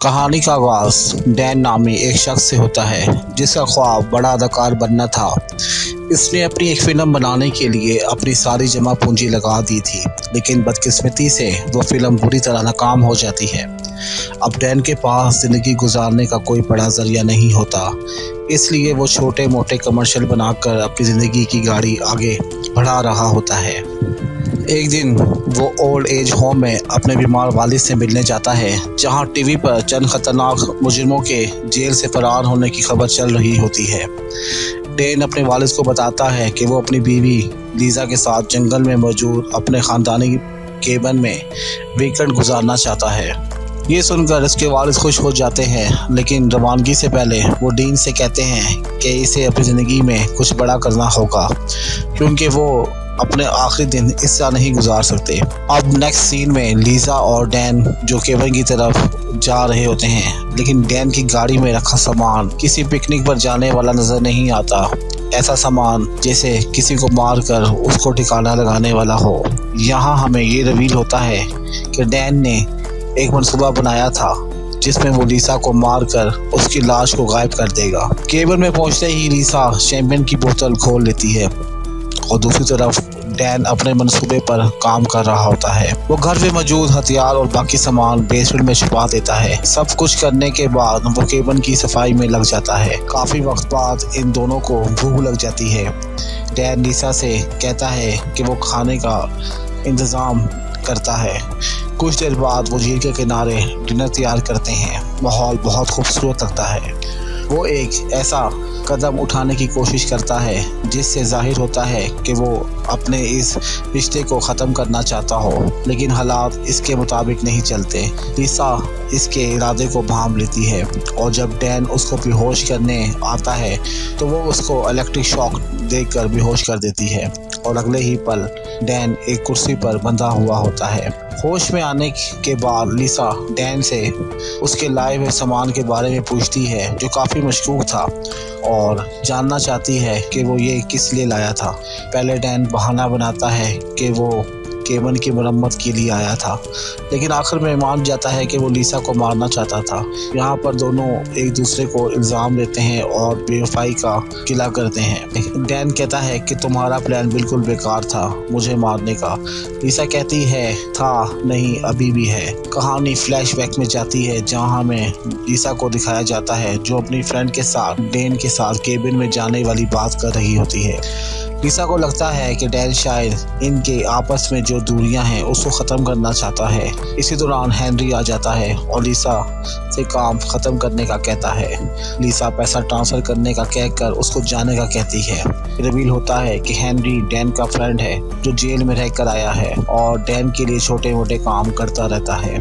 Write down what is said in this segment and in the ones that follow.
कहानी का आगाज डैन नामी एक शख्स से होता है जिसका ख्वाब बड़ा अदाकार बनना था। इसने अपनी एक फिल्म बनाने के लिए अपनी सारी जमा पूंजी लगा दी थी, लेकिन बदकिस्मती से वो फिल्म बुरी तरह नाकाम हो जाती है। अब डैन के पास ज़िंदगी गुजारने का कोई बड़ा जरिया नहीं होता, इसलिए वो छोटे मोटे कमर्शियल बनाकर अपनी ज़िंदगी की गाड़ी आगे बढ़ा रहा होता है। एक दिन वो ओल्ड एज होम में अपने बीमार वालिद से मिलने जाता है, जहां टीवी पर चंद खतरनाक मुजरिमों के जेल से फरार होने की खबर चल रही होती है। डैन अपने वालिद को बताता है कि वो अपनी बीवी लीजा के साथ जंगल में मौजूद अपने ख़ानदानी केबिन में वीकेंड गुजारना चाहता है। ये सुनकर इसके वालिद खुश हो जाते हैं, लेकिन रवानगी से पहले वो डीन से कहते हैं कि इसे अपनी ज़िंदगी में कुछ बड़ा करना होगा, क्योंकि वो अपने आखिरी दिन इस तरह नहीं गुजार सकते। अब नेक्स्ट सीन में लीजा और डैन जो केबिन की तरफ जा रहे होते हैं, लेकिन डैन की गाड़ी में रखा सामान किसी पिकनिक पर जाने वाला नजर नहीं आता। ऐसा सामान जैसे किसी को मारकर उसको ठिकाना लगाने वाला हो। यहाँ हमें ये रिवील होता है कि डैन ने एक मंसूबा बनाया था जिसमें वो लीसा को मारकर उसकी लाश को गायब कर देगा। केबिन में पहुंचते ही लीसा शैंपेन की बोतल खोल लेती है और दूसरी तरफ डैन अपने मंसूबे पर काम कर रहा होता है। वो घर में मौजूद हथियार और बाकी सामान बेसमेंट में छुपा देता है। सब कुछ करने के बाद वो केबिन की सफाई में लग जाता है। काफी वक्त बाद इन दोनों को भूख लग जाती है। डैन लीसा से कहता है कि वो खाने का इंतजाम करता है। कुछ देर बाद वो झील के किनारे डिनर तैयार करते हैं। माहौल बहुत खूबसूरत लगता है। वो एक ऐसा कदम उठाने की कोशिश करता है जिससे जाहिर होता है कि वो अपने इस रिश्ते को ख़त्म करना चाहता हो, लेकिन हालात इसके मुताबिक नहीं चलते। लीसा इसके इरादे को भांप लेती है और जब डैन उसको बेहोश करने आता है तो वो उसको इलेक्ट्रिक शॉक देकर बेहोश कर देती है और अगले ही पल डैन एक कुर्सी पर बंधा हुआ होता है। होश में आने के बाद लीसा डैन से उसके लाए हुए सामान के बारे में पूछती है, जो काफ़ी मशकूक था, और जानना चाहती है कि वो ये किस लिए लाया था। पहले डैन बहाना बनाता है कि वो केबिन की मरम्मत के लिए आया था, लेकिन आखिर में मान जाता है कि वो लीसा को मारना चाहता था। यहाँ पर दोनों एक दूसरे को इल्ज़ाम देते हैं और बेवफाई का गिला करते हैं। डैन कहता है कि तुम्हारा प्लान बिल्कुल बेकार था मुझे मारने का। लीसा कहती है था नहीं, अभी भी है। कहानी फ्लैशबैक में जाती है, जहाँ हमें लीसा को दिखाया जाता है जो अपनी फ्रेंड के साथ डैन के साथ केबिन में जाने वाली बात कर रही होती है। लीसा को लगता है कि डैन शायद इनके आपस में जो दूरियां हैं उसको ख़त्म करना चाहता है। इसी दौरान हेनरी आ जाता है और लीसा से काम ख़त्म करने का कहता है। लीसा पैसा ट्रांसफ़र करने का कहकर उसको जाने का कहती है। रिवील होता है कि हेनरी डैन का फ्रेंड है जो जेल में रहकर आया है और डैन के लिए छोटे मोटे काम करता रहता है।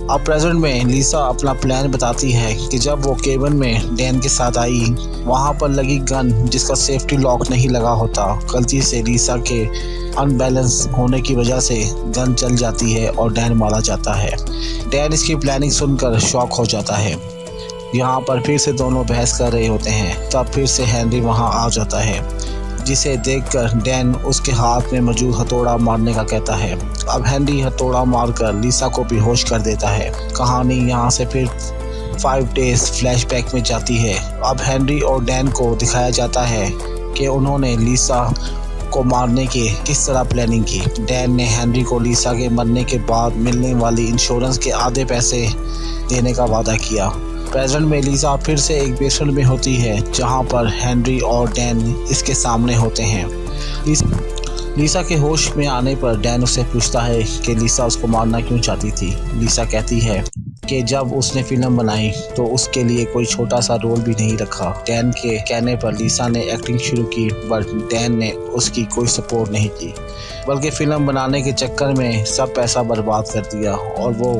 अब प्रेजेंट में लीसा अपना प्लान बताती है कि जब वो केबिन में डैन के साथ आई, वहाँ पर लगी गन जिसका सेफ्टी लॉक नहीं लगा होता। गलती से लीसा के अनबैलेंस होने की वजह से गन चल जाती है और डैन मारा जाता है। डैन इसकी प्लानिंग सुनकर शॉक हो जाता है। यहाँ पर फिर से दोनों बहस कर रहे होते हैं, तब फिर से हेनरी वहाँ आ जाता है, जिसे देखकर डैन उसके हाथ में मौजूद हथौड़ा मारने का कहता है। अब हेनरी हथौड़ा मारकर लीसा को बेहोश कर देता है। कहानी यहाँ से फिर 5 डेज फ्लैशबैक में जाती है। अब हेनरी और डैन को दिखाया जाता है कि उन्होंने लीसा को मारने की किस तरह प्लानिंग की। डैन ने हेनरी को लीसा के मरने के बाद मिलने वाली इंश्योरेंस के आधे पैसे देने का वादा किया। प्रेजेंट में लीसा फिर से एक बेसमेंट में होती है, जहां पर हेनरी और डैन इसके सामने होते हैं। लीसा के होश में आने पर डैन उससे पूछता है कि लीसा उसको मारना क्यों चाहती थी। लीसा कहती है कि जब उसने फिल्म बनाई तो उसके लिए कोई छोटा सा रोल भी नहीं रखा। डैन के कहने पर लीसा ने एक्टिंग शुरू की, बट डैन ने उसकी कोई सपोर्ट नहीं की, बल्कि फिल्म बनाने के चक्कर में सब पैसा बर्बाद कर दिया और वो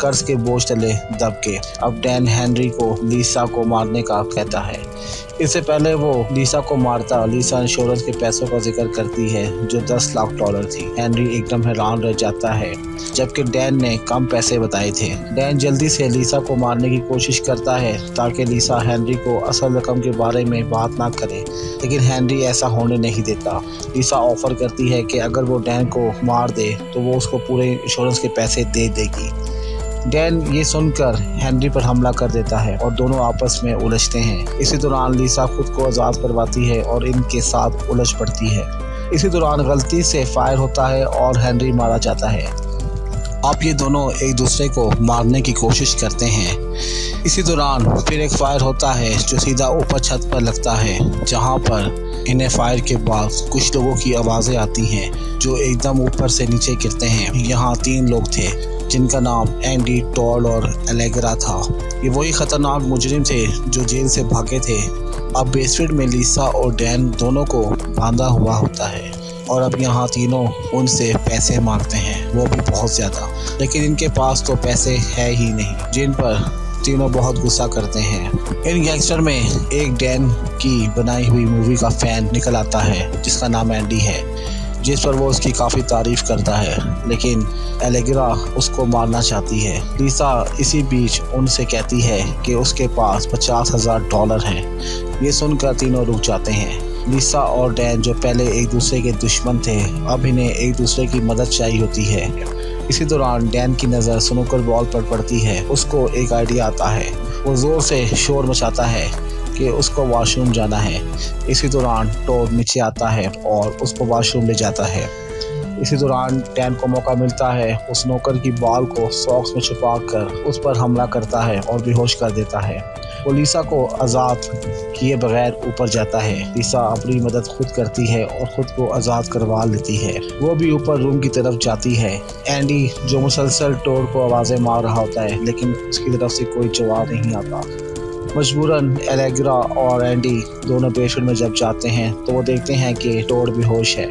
कर्ज के बोझ तले दब के। अब डैन हेनरी को लीसा को मारने का कहता है। इससे पहले वो लीसा को मारता, लीसा इंश्योरेंस के पैसों का जिक्र करती है जो $10 लाख थी। हेनरी एकदम हैरान रह जाता है, जबकि डैन ने कम पैसे बताए थे। डैन जल्दी से लीसा को मारने की कोशिश करता है ताकि लीसा हेनरी को असल रकम के बारे में बात ना करे, लेकिन हेनरी ऐसा होने नहीं देता। लीसा ऑफर करती है कि अगर वो डैन को मार दे तो वो उसको पूरे इंश्योरेंस के पैसे दे देगी। डैन ये सुनकर हेनरी पर हमला कर देता है और दोनों आपस में उलझते हैं। इसी दौरान लिसा खुद को आज़ाद करवाती है और इनके साथ उलझ पड़ती है। इसी दौरान गलती से फायर होता है और हेनरी मारा जाता है। अब ये दोनों एक दूसरे को मारने की कोशिश करते हैं। इसी दौरान फिर एक फायर होता है जो सीधा ऊपर छत पर लगता है, जहाँ पर इन्हें फायर के बाद कुछ लोगों की आवाज़ें आती हैं जो एकदम ऊपर से नीचे गिरते हैं। यहाँ 3 लोग थे जिनका नाम एंडी, टॉड और एलेग्रा था। ये वही खतरनाक मुजरिम थे जो जेल से भागे थे। अब बेसमेंट में लिसा और डैन दोनों को बांधा हुआ होता है और अब यहाँ तीनों उनसे पैसे मांगते हैं, वो भी बहुत ज़्यादा। लेकिन इनके पास तो पैसे है ही नहीं, जिन पर तीनों बहुत गुस्सा करते हैं। इन गैंगस्टर में एक डैन की बनाई हुई मूवी का फैन निकल आता है जिसका नाम एंडी है, जिस पर वो उसकी काफ़ी तारीफ करता है, लेकिन एलेग्रा उसको मारना चाहती है। लिसा इसी बीच उनसे कहती है कि उसके पास $50,000 हैं। ये सुनकर तीनों रुक जाते हैं। लिसा और डैन जो पहले एक दूसरे के दुश्मन थे, अब इन्हें एक दूसरे की मदद चाहिए होती है। इसी दौरान डैन की नज़र स्नूकर बॉल पर पड़ती है। उसको एक आइडिया आता है। वो ज़ोर से शोर मचाता है कि उसको वॉशरूम जाना है। इसी दौरान टॉड नीचे आता है और उसको वॉशरूम ले जाता है। इसी दौरान डैन को मौका मिलता है, उस नौकर की बॉल को सॉक्स में छुपाकर उस पर हमला करता है और बेहोश कर देता है। वो लिसा को आज़ाद किए बगैर ऊपर जाता है। लिसा अपनी मदद खुद करती है और खुद को आज़ाद करवा लेती है। वो भी ऊपर रूम की तरफ जाती है। एंडी जो मुसलसल टॉड को आवाज़ें मार रहा होता है, लेकिन उसकी तरफ से कोई जवाब नहीं आता। मजबूरन एलेग्रा और एंडी दोनों बेसमेंट में जब जाते हैं तो वो देखते हैं कि टॉड बेहोश है।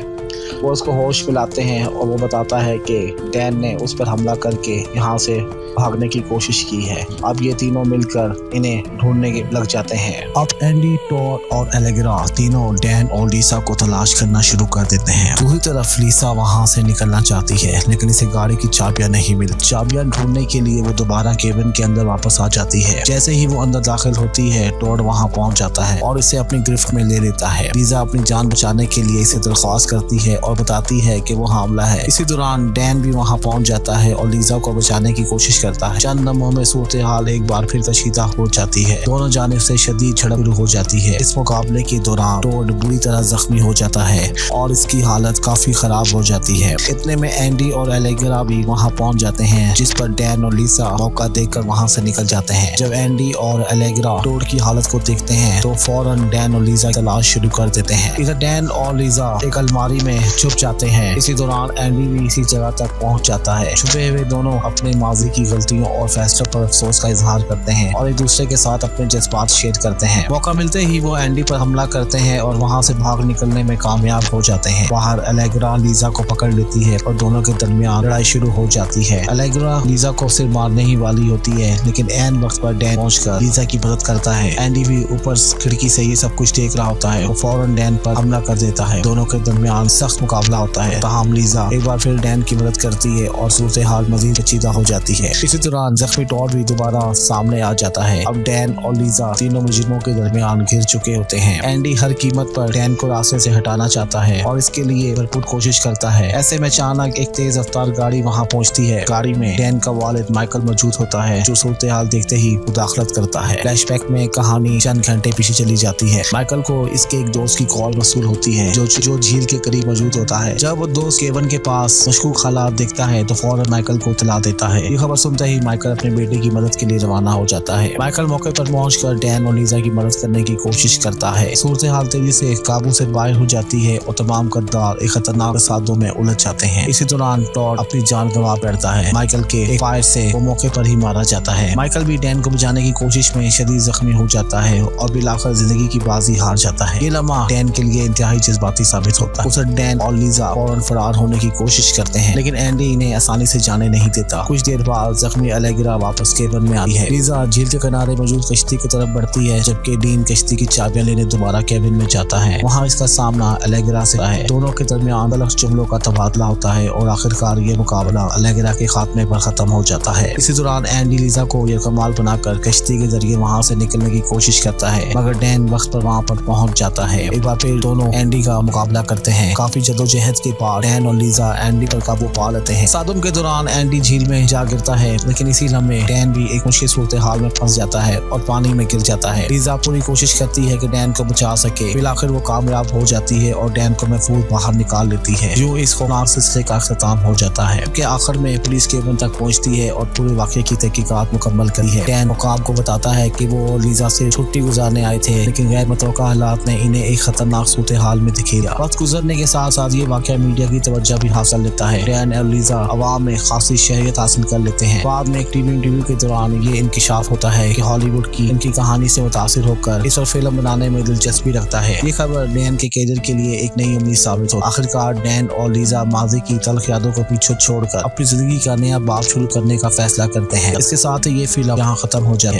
वो उसको होश मिलाते हैं और वो बताता है कि डैन ने उस पर हमला करके यहाँ से भागने की कोशिश की है। अब ये तीनों मिलकर इन्हें ढूंढने लग जाते हैं। अब एंडी, टॉड और एलेग्रा तीनों डैन और लिसा को तलाश करना शुरू कर देते हैं। दूसरी तरफ लिसा वहाँ से निकलना चाहती है, लेकिन इसे गाड़ी की चाबियां नहीं मिलती। चाबियां ढूंढने के लिए वो दोबारा केबिन के अंदर वापस आ जाती है। जैसे ही वो अंदर दाखिल होती है, टॉड वहाँ पहुँच जाता है और इसे अपनी गिरफ्त में ले लेता है। लिसा अपनी जान बचाने के लिए इसे दरख्वास्त करती है और बताती है कि वो हामला है। इसी दौरान डैन भी वहाँ पहुँच जाता है और लिसा को बचाने की कोशिश करता है। चंद लम्हों में सूरत हाल एक बार फिर कशीदा हो जाती है। दोनों जानिब से शदीद झड़प शुरू हो जाती है। इस मुकाबले के दौरान टॉड बुरी तरह जख्मी हो जाता है और इसकी हालत काफी खराब हो जाती है। इतने में एंडी और एलेग्रा भी वहाँ पहुँच जाते हैं, जिस पर डैन और लिसा मौका देखकर वहाँ से निकल जाते हैं। जब एंडी और एलेग्रा टॉड की हालत को देखते हैं तो फौरन डैन और लिसा तलाश शुरू कर देते हैं। इधर डैन और लिसा एक अलमारी में छुप जाते हैं। इसी दौरान एंडी भी इसी जगह तक पहुंच जाता है। छुपे हुए दोनों अपने माजी की गलतियों और फैसलों पर अफसोस का इजहार करते हैं और एक दूसरे के साथ अपने जज्बात शेयर करते हैं। मौका मिलते ही वो एंडी पर हमला करते हैं और वहां से भाग निकलने में कामयाब हो जाते हैं। बाहर एलेग्रा लिसा को पकड़ लेती है और दोनों के दरमियान लड़ाई शुरू हो जाती है। एलेग्रा लिसा को सिर्फ मारने ही वाली होती है, लेकिन ऐन वक्त पर डैन पहुंचकर लिसा की मदद करता है। एंडी भी ऊपर खिड़की से ये सब कुछ देख रहा होता है। वो फौरन डैन पर हमला कर देता है। दोनों के दरमियान सख्त मुकाबला होता है। तमाम लिसा एक बार फिर डैन की मदद करती है और सूरत हाल मजीद पेचीदा हो जाती है। इसी दौरान जख्मी टॉड भी दोबारा सामने आ जाता है। अब डैन और लिसा तीनों मुजरिमों के दरमियान घिर चुके होते हैं। एंडी हर कीमत पर डैन को रास्ते से हटाना चाहता है और इसके लिए भरपूर कोशिश करता है। ऐसे में अचानक एक तेज रफ्तार गाड़ी वहाँ पहुँचती है। गाड़ी में डैन का वालिद माइकल मौजूद होता है, जो सूरत हाल देखते ही मुदाखलत करता है। फ्लैशबैक में कहानी चंद घंटे पीछे चली जाती है। माइकल को इसके एक दोस्त की कॉल मसूल होती है जो झील के करीब मौजूद होता है। जब वो दोस्त केवन के पास मशकूक हालात देखता है तो फौरन माइकल को इत्तला देता है। ये खबर सुनते ही माइकल अपने बेटे की मदद के लिए रवाना हो जाता है। माइकल मौके पर पहुंचकर डैन और लिसा की मदद करने की कोशिश करता है। सूरत हाल तेजी से काबू से बाहर हो जाती है और तमाम किरदार एक खतरनाक सादों में उलझ जाते हैं। इसी दौरान टॉड अपनी जान गंवा बैठता है। माइकल के एक फायर से वो मौके पर ही मारा जाता है। माइकल भी डैन को बचाने की कोशिश में शदीद जख्मी हो जाता है और बिलाखिर जिंदगी की बाजी हार जाता है। ये लम्हा डैन के लिए इंतहाई जज्बाती साबित होता है। उसे डैन और लिसा फौरन फरार होने की कोशिश करते हैं, लेकिन एंडी इन्हें आसानी से जाने नहीं देता। कुछ देर बाद जख्मी एलेग्रा वापस केबिन में आती है। लिसा झील के किनारे मौजूद कश्ती की तरफ बढ़ती है, जबकि डीन कश्ती की चाबियां लेने दोबारा केबिन में जाता है। वहाँ इसका सामना एलेग्रा से है। दोनों के दरमियान गलत जुमलों का तबादला होता है और आखिरकार ये मुकाबला एलेग्रा के खात्मे पर खत्म हो जाता है। इसी दौरान एंडी लिसा को ये कमाल बनाकर कश्ती के जरिए वहाँ से निकलने की कोशिश करता है, मगर डैन वक्त पर वहाँ पर पहुँच जाता है। एक बार फिर दोनों एंडी का मुकाबला करते हैं। काफी जदोजहद के बाद डैन और लिसा लीजा एंडी पर काबू पा लेते हैं। तसादुम के दौरान एंडी झील में जा गिरता है, लेकिन इसी लम्हे डैन भी एक मुश्किल सूरत हाल में फंस जाता है और पानी में गिर जाता है। लीजा पूरी कोशिश करती है कि डैन को बचा सके। फिर आखिर वो कामयाब हो जाती है और डैन को महफूज बाहर निकाल लेती है। यूं इस खौफनाक सिलसिले का अख्ताम हो जाता है कि आखिर में पुलिस केबिन तक पहुंचती है और पूरे वाक़े की तहकीकात मुकम्मल करी है। डैन मुकाम को बताता है कि वो लीजा से छुट्टी गुजारने आए थे, लेकिन गैर मुतवक्का हालात ने इन्हें एक खतरनाक सूरत हाल में धकेला। वक्त गुजरने के साथ साथ ये वाक़या मीडिया की तवज्जो भी हासिल लेता है। डैन और लीजा अवाम में खासी शहरियत हासिल कर लेते हैं। बाद में एक टीवी इंटरव्यू के दौरान ये इंकिशाफ होता है कि हॉलीवुड की इनकी कहानी से मुतासिर होकर इस पर फिल्म बनाने में दिलचस्पी रखता है। ये खबर डैन के कैरियर के लिए एक नई उम्मीद साबित हो। आखिरकार डैन और लीजा माजी की तल्ख यादों को पीछे छोड़कर अपनी जिंदगी का नया बाब शुरू करने का फैसला करते हैं। इसके साथ ही ये फिल्म यहाँ खत्म हो जाए।